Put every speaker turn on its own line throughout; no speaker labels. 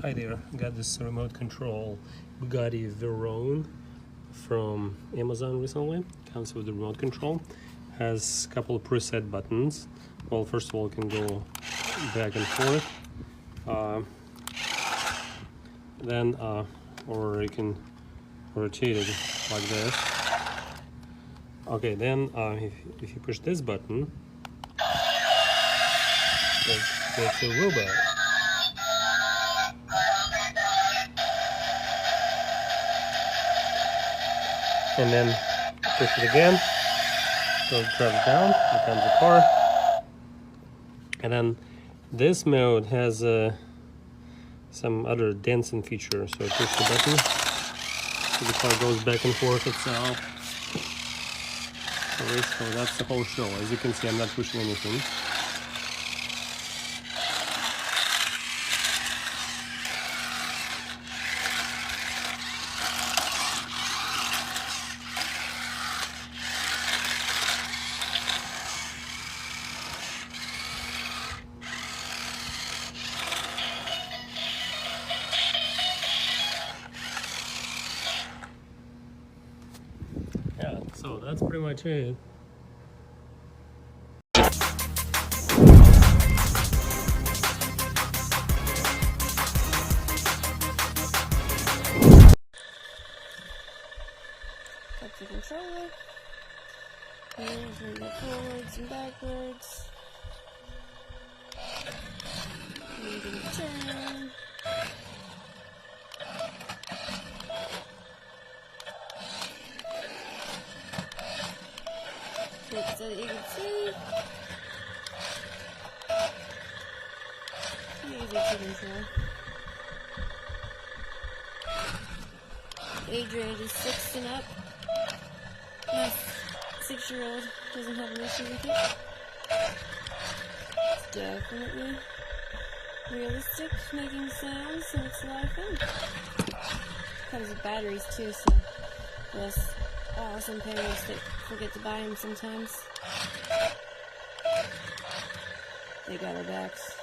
Hi there, got this remote control Bugatti Veyron from Amazon recently. Comes with the remote control. Has a couple of preset buttons. Well, first of all, it can go back and forth. Or you can rotate it like this. Okay, then if you push this button, it's a robot. And then push it again, so it drops down, becomes a car. And then this mode has some other dancing feature, so push the button, so the car goes back and forth itself. So that's the whole show. As you can see, I'm not pushing anything. Yeah, so that's pretty much it.
Up the controller. Moving it forwards and backwards. Leading turn. So that you can see. Easy to control. Age range is 6 and up. My 6-year-old doesn't have an issue with it. It's definitely realistic, making sounds, and it's a lot of fun. Comes with batteries too, so less awesome parents that forget to buy them sometimes. They got our backs.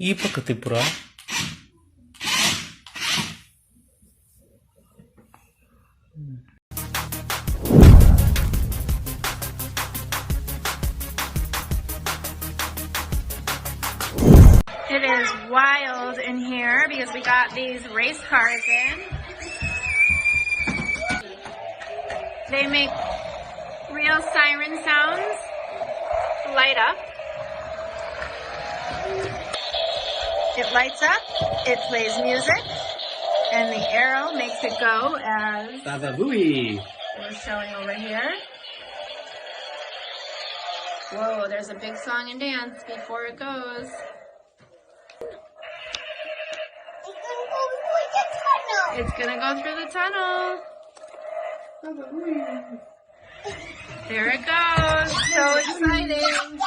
ಈ ಪಕ್ಕ ತಿಪ್ಪುರ
It is wild in here because we got these race cars in. They make real siren sounds, light up. It lights up, it plays music, and the arrow makes it go as
Baba Booey.
we're showing over here. Whoa, there's a big song and dance before it goes. It's gonna go through the tunnel. There it goes. So exciting.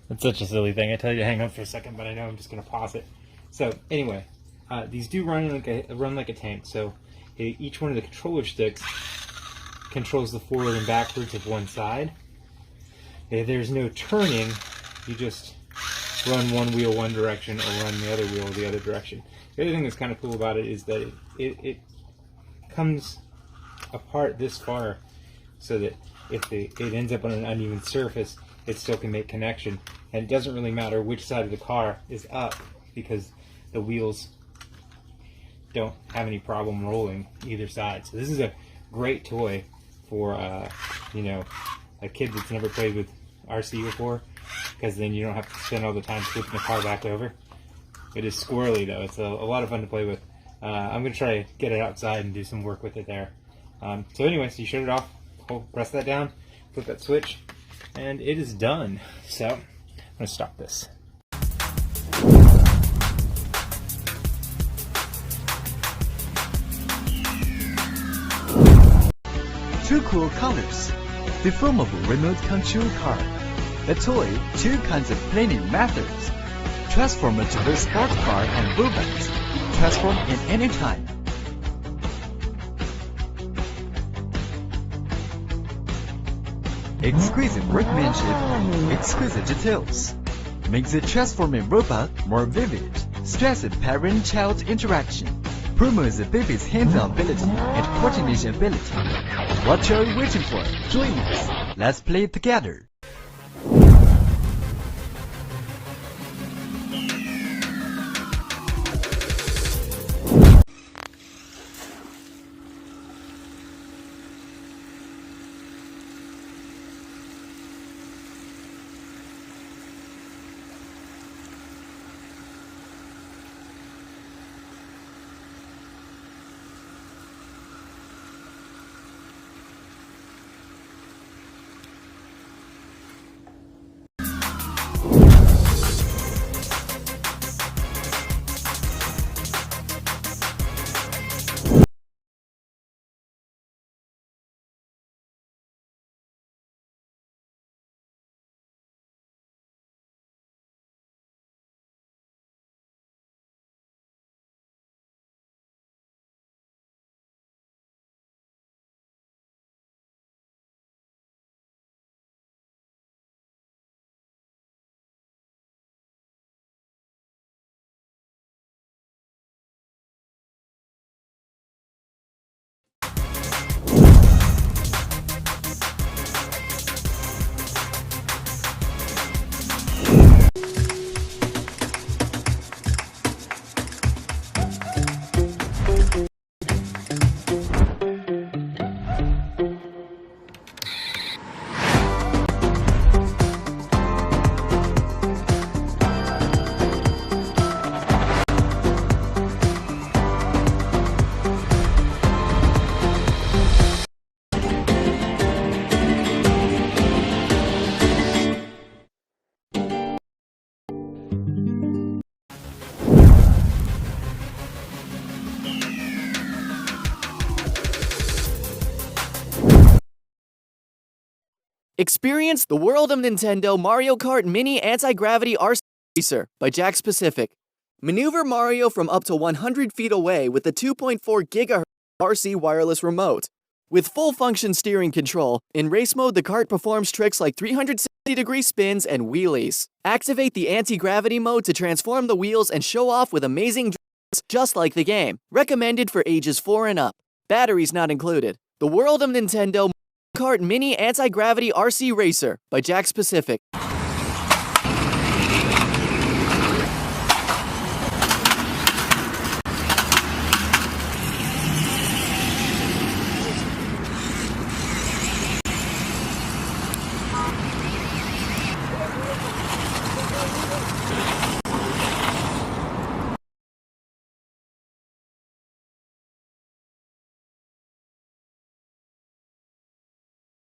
It's such a silly thing. I tell you to hang up for a second, but I know I'm just going to pause it. So anyway, these do run like a tank. So each one of the controller sticks controls the forward and backwards of one side. If there's no turning, you just run one wheel one direction or run the other wheel the other direction. The other thing that's kind of cool about it is that it comes apart this far so that if it ends up on an uneven surface, it still can make connection. And it doesn't really matter which side of the car is up because the wheels don't have any problem rolling either side. So this is a great toy for a kid that's never played with RC before, because then you don't have to spend all the time flipping the car back over. It is squirrely though. It's a lot of fun to play with. I'm going to try to get it outside and do some work with it there. So anyway, so you shut it off, press that down, flip that switch, and it is done. So I'm going to stop this.
Two cool colors. Deformable remote control car. The toy, two kinds of planning methods. Transform into the sport car and movement. Transform in any time. Exquisite workmanship, exquisite details. Makes the transforming robot more vivid. Stresses parent-child interaction. Promotes the baby's hands-on ability and coordination ability. What are you waiting for? Join us. Let's play together.
Experience the world of Nintendo Mario Kart Mini Anti-Gravity RC Racer by Jakks Pacific. Maneuver Mario from up to 100 feet away with the 2.4 GHz RC wireless remote. With full-function steering control, in race mode the kart performs tricks like 360-degree spins and wheelies. Activate the anti-gravity mode to transform the wheels and show off with amazing drifts just like the game. Recommended for ages 4 and up. Batteries not included. The world of Nintendo Mario Kart Mini Anti-Gravity RC Racer by Jakks Pacific.